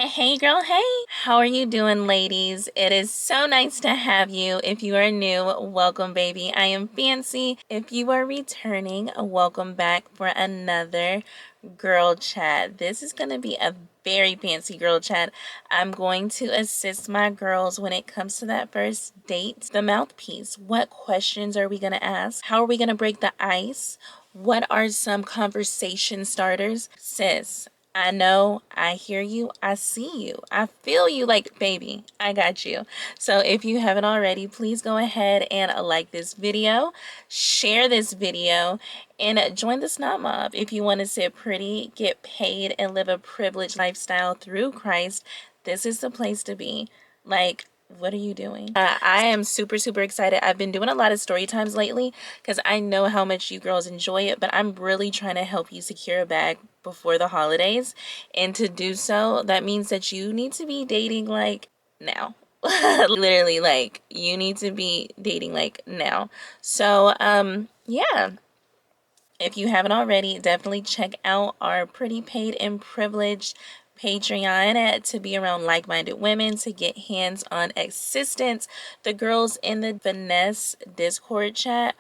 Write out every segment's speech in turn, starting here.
Hey girl, hey! How are you doing, ladies? It is so nice to have you. If you are new, welcome, baby. I am Fancy. If you are returning, welcome back for another girl chat. This is going to be a very fancy girl chat. I'm going to assist my girls when it comes to that first date. The mouthpiece. What questions are we going to ask? How are we going to break the ice? What are some conversation starters? Sis, I know, I hear you, I see you, I feel you, like, baby, I got you. So if you haven't already, please go ahead and like this video, share this video, and join the Snot Mob. If you want to sit pretty, get paid, and live a privileged lifestyle through Christ, this is the place to be. Like, what are you doing? I am super excited. I've been doing a lot of story times lately because I know how much you girls enjoy it, but I'm really trying to help you secure a bag before the holidays. And to do so, that means that you need to be dating like now. Literally, like, you need to be dating like now. So, yeah. If you haven't already, definitely check out our Pretty Paid and Privileged Patreon to be around like-minded women, to get hands-on assistance. The girls in the Finesse Discord chat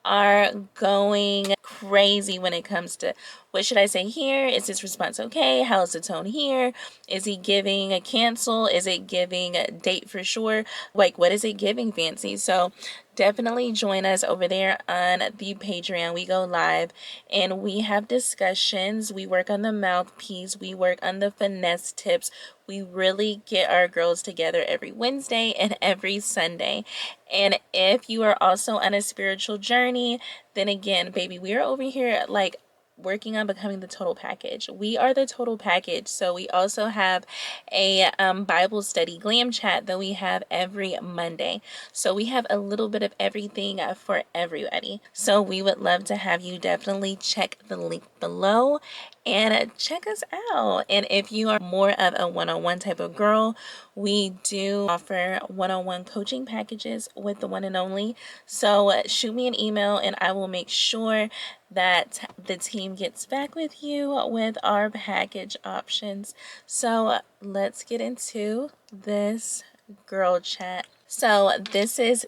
are going crazy when it comes to what should I say here? Is this response okay? How's the tone here? Is he giving a cancel? Is it giving a date for sure? Like, what is it giving, Fancy? So definitely join us over there on the Patreon. We go live and we have discussions. We work on the mouthpiece. We work on the finesse tips. We really get our girls together every Wednesday and every Sunday. And if you are also on a spiritual journey, then again, baby, we are over here like working on becoming the total package. We are the total package. So we also have a Bible study glam chat that we have every Monday. So we have a little bit of everything for everybody. So we would love to have you definitely check the link below and check us out. And if you are more of a one-on-one type of girl, we do offer one-on-one coaching packages with the one and only. So shoot me an email and I will make sure that the team gets back with you with our package options. So let's get into this girl chat. So this is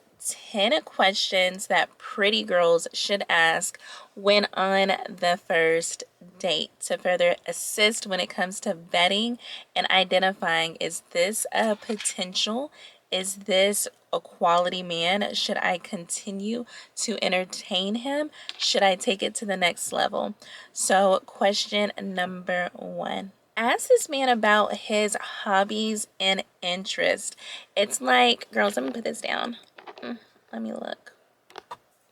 10 questions that pretty girls should ask when on the first date to further assist when it comes to vetting and identifying, is this a potential? Is this a quality man? Should I continue to entertain him? Should I take it to the next level? So question number 1. Ask this man about his hobbies and interests. It's like, girls, let me put this down. Let me look.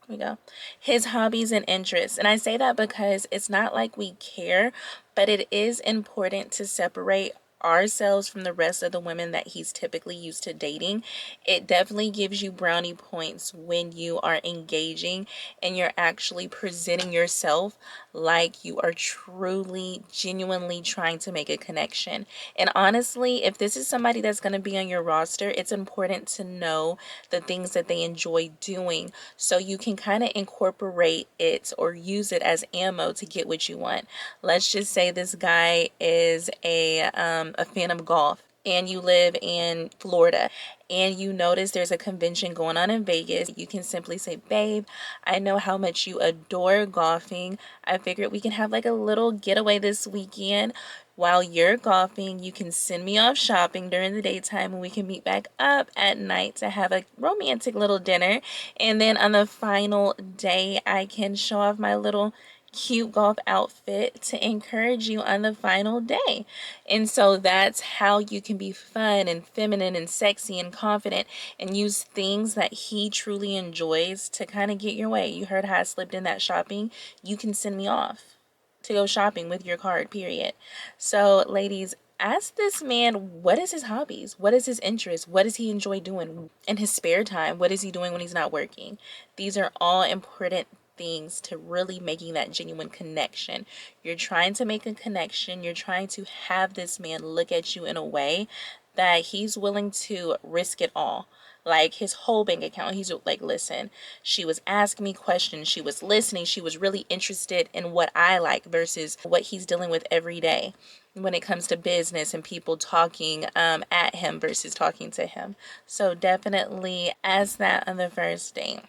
Here we go. His hobbies and interests. And I say that because it's not like we care, but it is important to separate ourselves from the rest of the women that he's typically used to dating. It definitely gives you brownie points when you are engaging and you're actually presenting yourself like you are truly, genuinely trying to make a connection. And honestly, if this is somebody that's going to be on your roster, it's important to know the things that they enjoy doing so you can kind of incorporate it or use it as ammo to get what you want. Let's just say this guy is a fan of golf and you live in Florida and you notice there's a convention going on in Vegas. You can simply say, babe, I know how much you adore golfing. I figured we can have like a little getaway this weekend. While you're golfing, you can send me off shopping during the daytime and we can meet back up at night to have a romantic little dinner. And then on the final day, I can show off my little cute golf outfit to encourage you on the final day. And so that's how you can be fun and feminine and sexy and confident and use things that he truly enjoys to kind of get your way. You heard how I slipped in that shopping. You can send me off to go shopping with your card, period. So ladies, ask this man, what is his hobbies? What is his interest? What does he enjoy doing in his spare time? What is he doing when he's not working? These are all important things to really making that genuine connection. You're trying to make a connection. You're trying to have this man look at you in a way that he's willing to risk it all. Like his whole bank account. He's like, listen, she was asking me questions. She was listening. She was really interested in what I like versus what he's dealing with every day when it comes to business and people talking at him versus talking to him. So definitely ask that on the first date.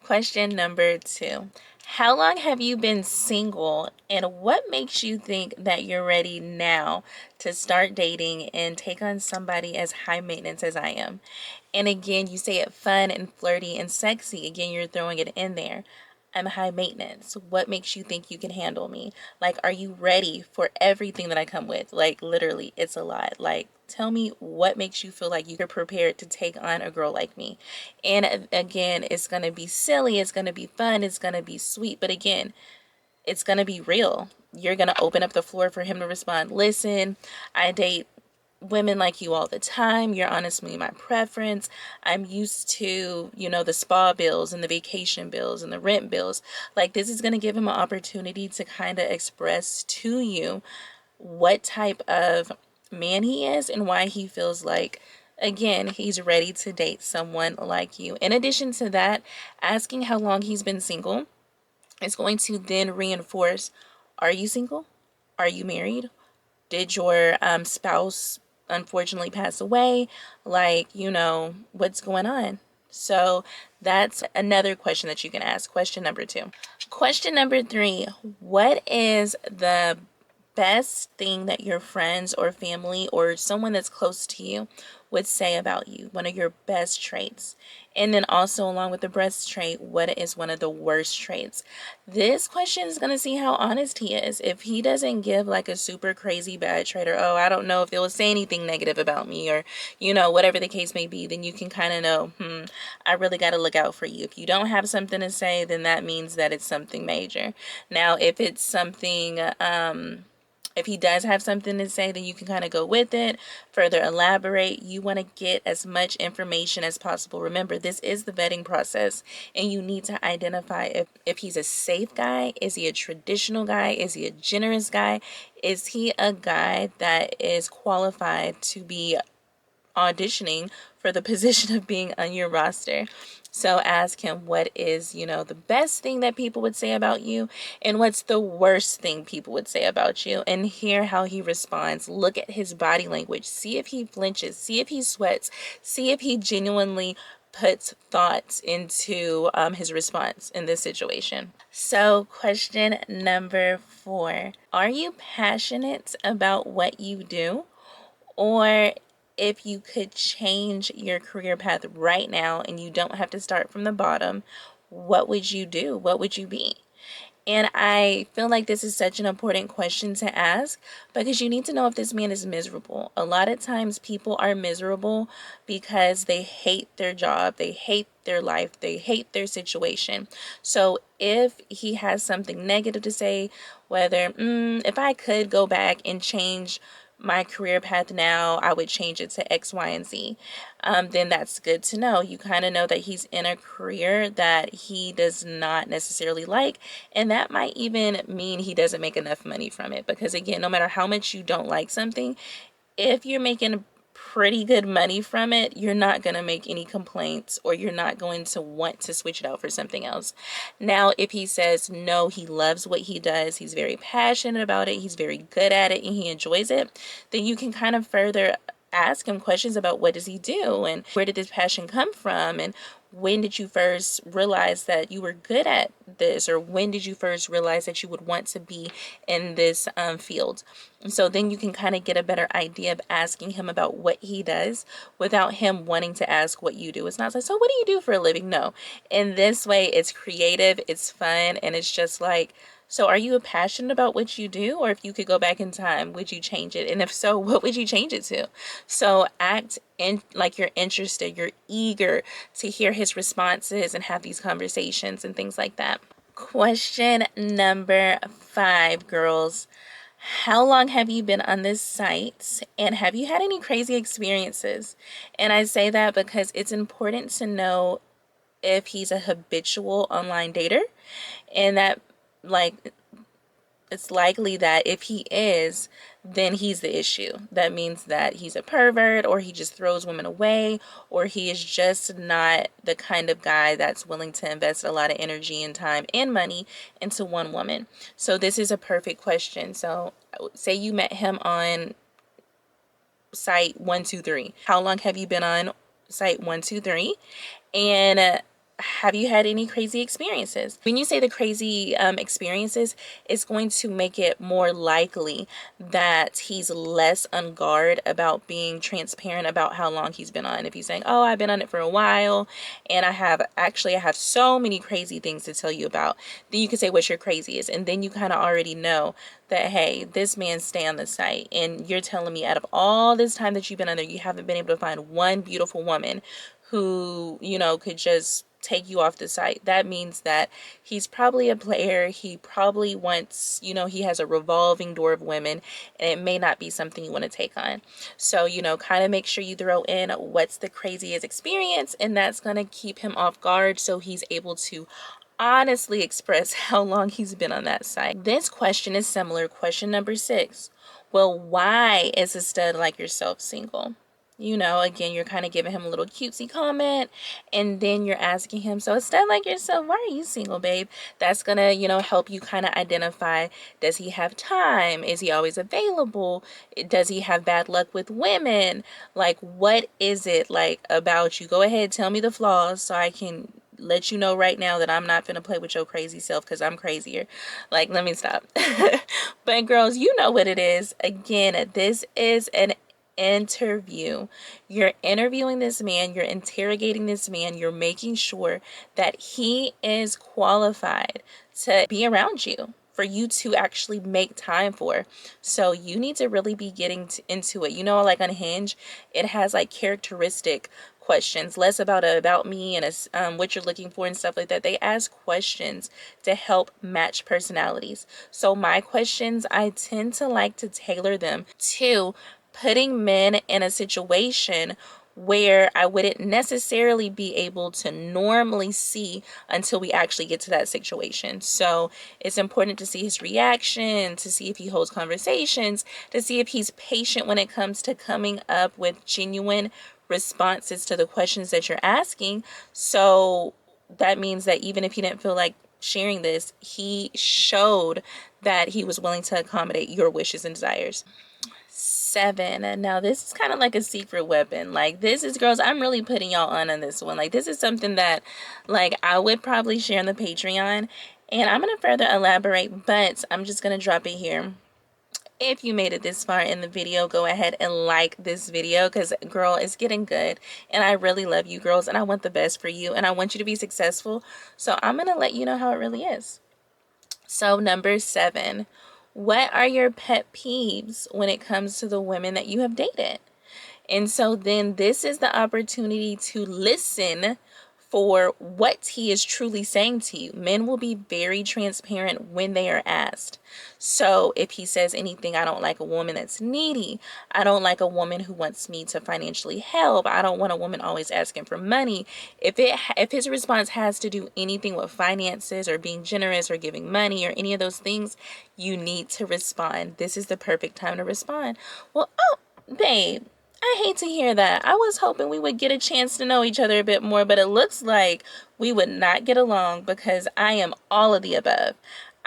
Question number 2. How long have you been single, and what makes you think that you're ready now to start dating and take on somebody as high maintenance as I am? And again, you say it fun and flirty and sexy. Again, you're throwing it in there. I'm high maintenance. What makes you think you can handle me? Like, are you ready for everything that I come with? Like, literally, it's a lot. Like, tell me what makes you feel like you're prepared to take on a girl like me. And again, it's going to be silly. It's going to be fun. It's going to be sweet. But again, it's going to be real. You're going to open up the floor for him to respond. Listen, I date women like you all the time. You're honestly my preference. I'm used to, the spa bills and the vacation bills and the rent bills. Like, this is going to give him an opportunity to kind of express to you what type of man he is and why he feels like, again, he's ready to date someone like you. In addition to that, asking how long he's been single is going to then reinforce, are you single? Are you married? Did your spouse unfortunately pass away? Like, what's going on? So that's another question that you can ask. Question number 2. Question number 3. What is the best thing that your friends or family or someone that's close to you would say about you? One of your best traits. And then also, along with the best trait, what is one of the worst traits? This question is going to see how honest he is. If he doesn't give like a super crazy bad trait, or, oh, I don't know if they will say anything negative about me, or, whatever the case may be, then you can kind of know, I really got to look out for you. If you don't have something to say, then that means that it's something major. Now, if it's something, if he does have something to say, then you can kind of go with it, further elaborate. You want to get as much information as possible. Remember, this is the vetting process, and you need to identify if he's a safe guy. Is he a traditional guy? Is he a generous guy? Is he a guy that is qualified to be auditioning for the position of being on your roster? So ask him what is, the best thing that people would say about you, and what's the worst thing people would say about you, and hear how he responds. Look at his body language. See if he flinches. See if he sweats. See if he genuinely puts thoughts into his response in this situation. So question number 4. Are you passionate about what you do? Or if you could change your career path right now and you don't have to start from the bottom, what would you do? What would you be? And I feel like this is such an important question to ask, because you need to know if this man is miserable. A lot of times people are miserable because they hate their job, they hate their life, they hate their situation. So if he has something negative to say, whether, if I could go back and change my career path now, I would change it to X, Y, and Z. Then that's good to know. You kind of know that he's in a career that he does not necessarily like, and that might even mean he doesn't make enough money from it. Because again, no matter how much you don't like something, if you're making pretty good money from it, you're not going to make any complaints, or you're not going to want to switch it out for something else. Now, if he says no, he loves what he does, he's very passionate about it, he's very good at it, and he enjoys it, then you can kind of further ask him questions about what does he do, and where did this passion come from, and when did you first realize that you were good at this, or when did you first realize that you would want to be in this field. And so then you can kind of get a better idea of asking him about what he does without him wanting to ask what you do. It's not like, so what do you do for a living? No. In this way, it's creative, it's fun, and it's just like, so are you passionate about what you do? Or if you could go back in time, would you change it? And if so, what would you change it to? So act like you're interested, you're eager to hear his responses and have these conversations and things like that. Question number 5, girls. How long have you been on this site, and have you had any crazy experiences? And I say that because it's important to know if he's a habitual online dater, and that, like, it's likely that if he is, then he's the issue. That means that he's a pervert, or he just throws women away, or he is just not the kind of guy that's willing to invest a lot of energy and time and money into one woman. So this is a perfect question. So say you met him on site 123. How long have you been on site 123? And have you had any crazy experiences? When you say the crazy experiences, it's going to make it more likely that he's less on guard about being transparent about how long he's been on. If he's saying, oh, I've been on it for a while, and I have so many crazy things to tell you about, then you can say what's your craziest, and then you kind of already know that, hey, this man stay on the site, and you're telling me out of all this time that you've been on there, you haven't been able to find one beautiful woman who, you know, could just take you off the site. That means that he's probably a player. He probably wants, you know, he has a revolving door of women, and it may not be something you want to take on. So, you know, kind of make sure you throw in what's the craziest experience, and that's going to keep him off guard so he's able to honestly express how long he's been on that site. This question is similar. Question number 6. Well, why is a stud like yourself single? You know, again, you're kind of giving him a little cutesy comment, and then you're asking him, so a stud like yourself, why are you single, babe? That's gonna, you know, help you kind of identify, does he have time? Is he always available? Does he have bad luck with women? Like, what is it like about you? Go ahead, tell me the flaws so I can let you know right now that I'm not gonna play with your crazy self, because I'm crazier. Like, let me stop. But girls, you know what it is. Again, this is an interview. You're interviewing this man, you're interrogating this man, you're making sure that he is qualified to be around you, for you to actually make time for. So you need to really be getting into it. You know, like on Hinge, it has like characteristic questions, less about me and what you're looking for and stuff like that. They ask questions to help match personalities. So my questions, I tend to like to tailor them to putting men in a situation where I wouldn't necessarily be able to normally see until we actually get to that situation. So it's important to see his reaction, to see if he holds conversations, to see if he's patient when it comes to coming up with genuine responses to the questions that you're asking. So that means that even if he didn't feel like sharing this, he showed that he was willing to accommodate your wishes and desires. 7. Now this is kind of like a secret weapon. Like, this is, girls, I'm really putting y'all on this one. Like, this is something that, like, I would probably share on the Patreon, and I'm gonna further elaborate, but I'm just gonna drop it here. If you made it this far in the video, go ahead and like this video, because girl, it's getting good, and I really love you girls, and I want the best for you, and I want you to be successful. So I'm gonna let you know how it really is. So number 7, what are your pet peeves when it comes to the women that you have dated? And so then this is the opportunity to listen for what he is truly saying to you. Men will be very transparent when they are asked. So if he says anything, I don't like a woman that's needy, I don't like a woman who wants me to financially help, I don't want a woman always asking for money. If his response has to do anything with finances or being generous or giving money or any of those things, you need to respond. This is the perfect time to respond. Well, oh, babe, I hate to hear that. I was hoping we would get a chance to know each other a bit more, but it looks like we would not get along, because I am all of the above.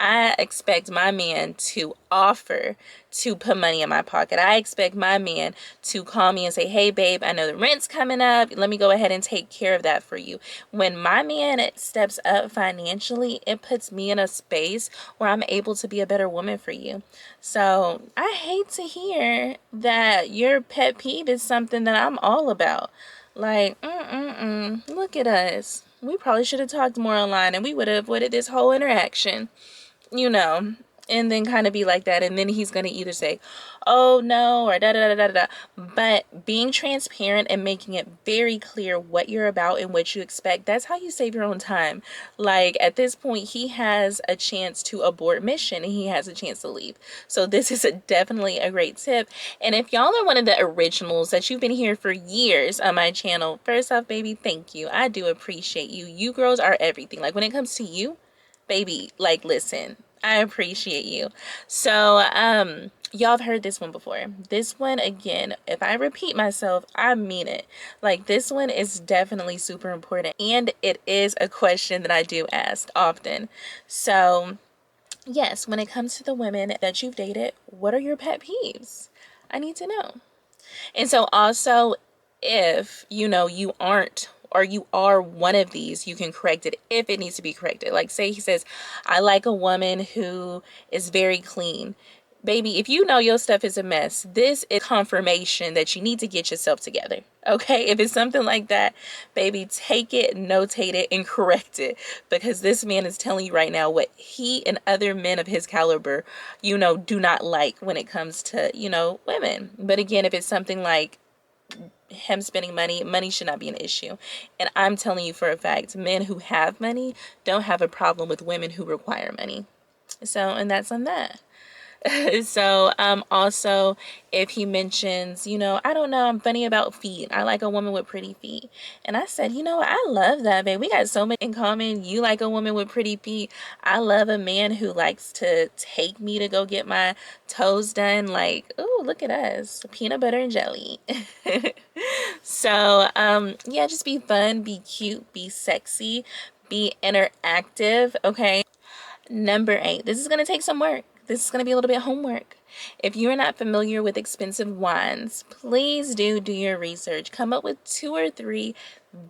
I expect my man to offer to put money in my pocket. I expect my man to call me and say, hey babe, I know the rent's coming up, let me go ahead and take care of that for you. When my man steps up financially, it puts me in a space where I'm able to be a better woman for you. So I hate to hear that your pet peeve is something that I'm all about. Like, look at us. We probably should have talked more online, and we would have avoided this whole interaction, you know. And then kind of be like that, and then he's going to either say, oh no, or da da da da da. But being transparent and making it very clear what you're about and what you expect, that's how you save your own time. Like, at this point, he has a chance to abort mission, and he has a chance to leave. So this is definitely a great tip. And if y'all are one of the originals that you've been here for years on my channel, first off, baby, thank you. I do appreciate you. You girls are everything. Like, when it comes to you, baby, like, listen, I appreciate you. So, y'all have heard this one before. This one, again, if I repeat myself, I mean it. Like, this one is definitely super important, and it is a question that I do ask often. So, yes, when it comes to the women that you've dated, what are your pet peeves? I need to know. And so also, if you know you aren't or you are one of these, you can correct it if it needs to be corrected. Like, say he says, I like a woman who is very clean. Baby, if you know your stuff is a mess, this is confirmation that you need to get yourself together. Okay? If it's something like that, baby, take it, notate it, and correct it. Because this man is telling you right now what he and other men of his caliber, do not like when it comes to, women. But again, if it's something like him spending money, money should not be an issue. And I'm telling you for a fact, men who have money don't have a problem with women who require money. So, and that's on that. So, also, if he mentions, I don't know, I'm funny about feet. I like a woman with pretty feet. And I said, I love that, babe. We got so much in common. You like a woman with pretty feet. I love a man who likes to take me to go get my toes done. Like, ooh, look at us. Peanut butter and jelly. So, yeah, just be fun, be cute, be sexy, be interactive, okay? Number 8, this is going to take some work. This is going to be a little bit homework. If you're not familiar with expensive wines, please do your research. Come up with 2 or 3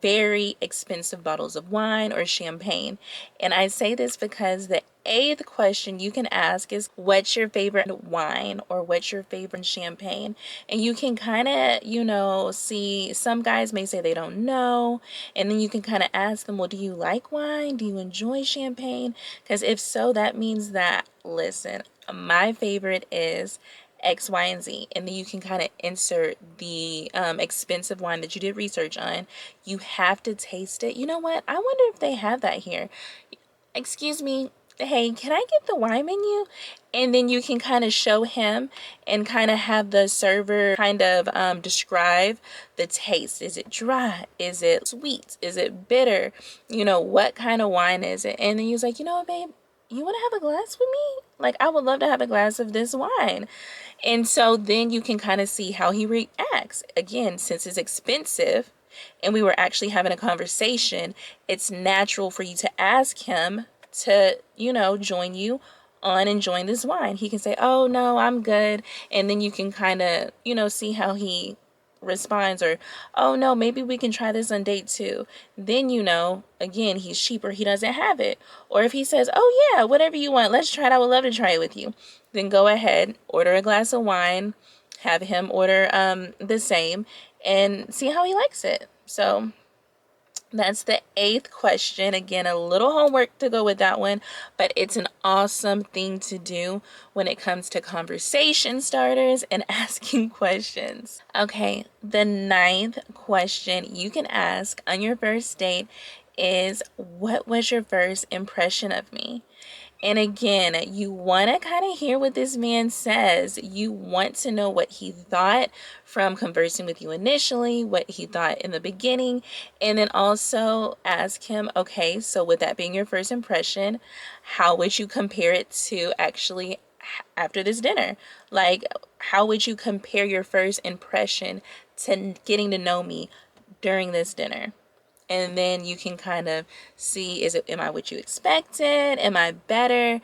very expensive bottles of wine or champagne. And I say this because the 8th question you can ask is, what's your favorite wine or what's your favorite champagne? And you can kind of, see, some guys may say they don't know. And then you can kind of ask them, well, do you like wine? Do you enjoy champagne? Because if so, that means that, listen, my favorite is X, Y, and Z. And then you can kind of insert the expensive wine that you did research on. You have to taste it. You know what? I wonder if they have that here. Excuse me. Hey, can I get the wine menu? And then you can kind of show him and kind of have the server kind of describe the taste. Is it dry? Is it sweet? Is it bitter? What kind of wine is it? And then he was like, babe, you want to have a glass with me? Like, I would love to have a glass of this wine. And so then you can kind of see how he reacts. Again, since it's expensive and we were actually having a conversation, it's natural for you to ask him to, join you on enjoying this wine. He can say, oh, no, I'm good. And then you can kind of, see how he responds, or, oh, no, maybe we can try this on date 2. Then, again, he's cheaper. He doesn't have it. Or if he says, oh, yeah, whatever you want, let's try it. I would love to try it with you. Then go ahead, order a glass of wine, have him order the same, and see how he likes it. So that's the 8th question. Again, a little homework to go with that one, but it's an awesome thing to do when it comes to conversation starters and asking questions. Okay, the 9th question you can ask on your first date is, what was your first impression of me? And again, you want to kind of hear what this man says. You want to know what he thought from conversing with you initially, what he thought in the beginning, and then also ask him, okay, so with that being your first impression, how would you compare it to actually after this dinner? Like, how would you compare your first impression to getting to know me during this dinner? And then you can kind of see, am I what you expected? Am I better?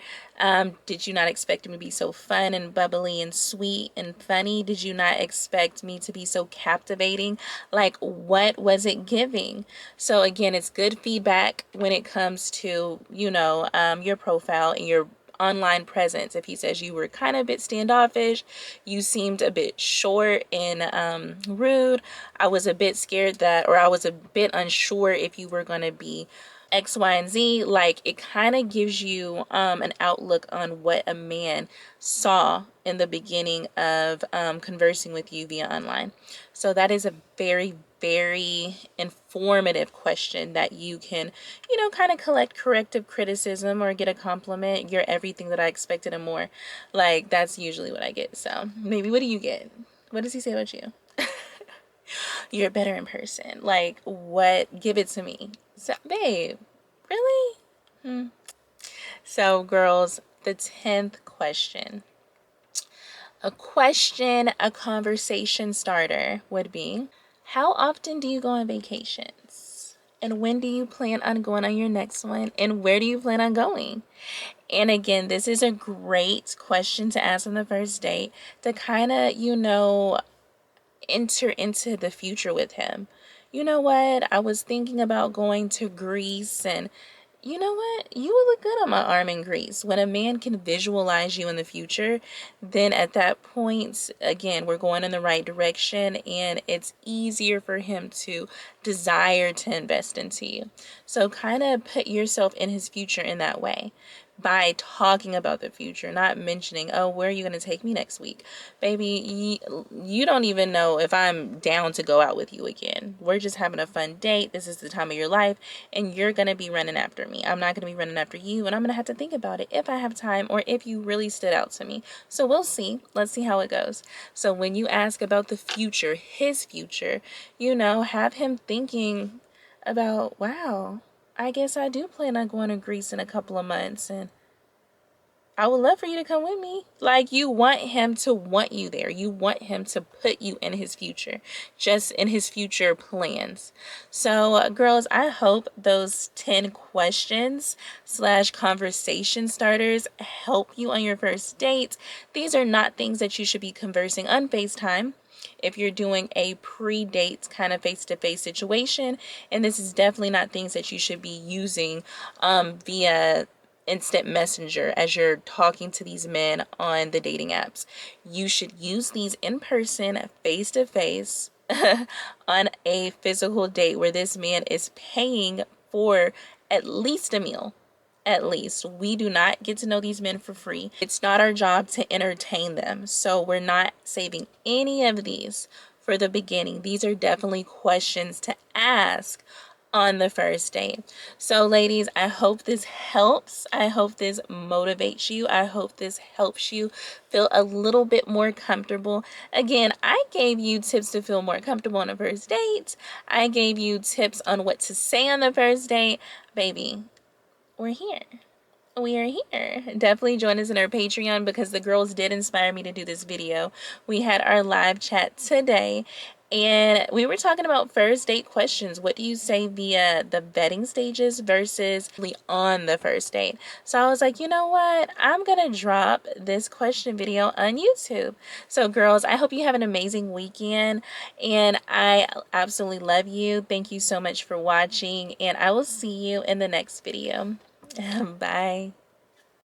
Did you not expect me to be so fun and bubbly and sweet and funny? Did you not expect me to be so captivating? Like, what was it giving? So again, it's good feedback when it comes to, your profile and your online presence. If he says you were kind of a bit standoffish, you seemed a bit short and rude, I was a bit scared that, or I was a bit unsure if you were going to be X, Y, and Z. Like, it kind of gives you an outlook on what a man saw in the beginning of conversing with you via online. So that is a very, very informative question that you can, kind of collect corrective criticism or get a compliment. You're everything that I expected and more. Like, that's usually what I get. So maybe, what do you get? What does he say about you? You're better in person. Like, what? Give it to me. So, babe, really? So, girls, the 10th question. A question, a conversation starter would be, how often do you go on vacations? And when do you plan on going on your next one? And where do you plan on going? And again, this is a great question to ask on the first date to kind of, enter into the future with him. You know what? I was thinking about going to Greece, and you know what? You would look good on my arm in Greece. When a man can visualize you in the future, then at that point, again, we're going in the right direction and it's easier for him to desire to invest into you. So kind of put yourself in his future in that way by talking about the future, not mentioning, oh, where are you going to take me next week? Baby, you don't even know if I'm down to go out with you again. We're just having a fun date. This is the time of your life, and you're going to be running after me. I'm not going to be running after you, and I'm going to have to think about it if I have time or if you really stood out to me. So we'll see. Let's see how it goes. So when you ask about the future, his future, have him thinking about, wow, I guess I do plan on going to Greece in a couple of months, and I would love for you to come with me. Like, you want him to want you there. You want him to put you in his future, just in his future plans. So, girls, I hope those 10 questions / conversation starters help you on your first date. These are not things that you should be conversing on FaceTime if you're doing a pre-date kind of face-to-face situation, and this is definitely not things that you should be using via instant messenger as you're talking to these men on the dating apps. You should use these in person, face-to-face, on a physical date where this man is paying for at least a meal. At least. We do not get to know these men for free. It's not our job to entertain them. So we're not saving any of these for the beginning. These are definitely questions to ask on the first date. So ladies, I hope this helps. I hope this motivates you. I hope this helps you feel a little bit more comfortable. Again, I gave you tips to feel more comfortable on a first date. I gave you tips on what to say on the first date. Baby, we're here. We are here. Definitely join us in our Patreon because the girls did inspire me to do this video. We had our live chat today and we were talking about first date questions. What do you say via the vetting stages versus on the first date? So I was like, you know what? I'm going to drop this question video on YouTube. So girls, I hope you have an amazing weekend and I absolutely love you. Thank you so much for watching and I will see you in the next video. Bye.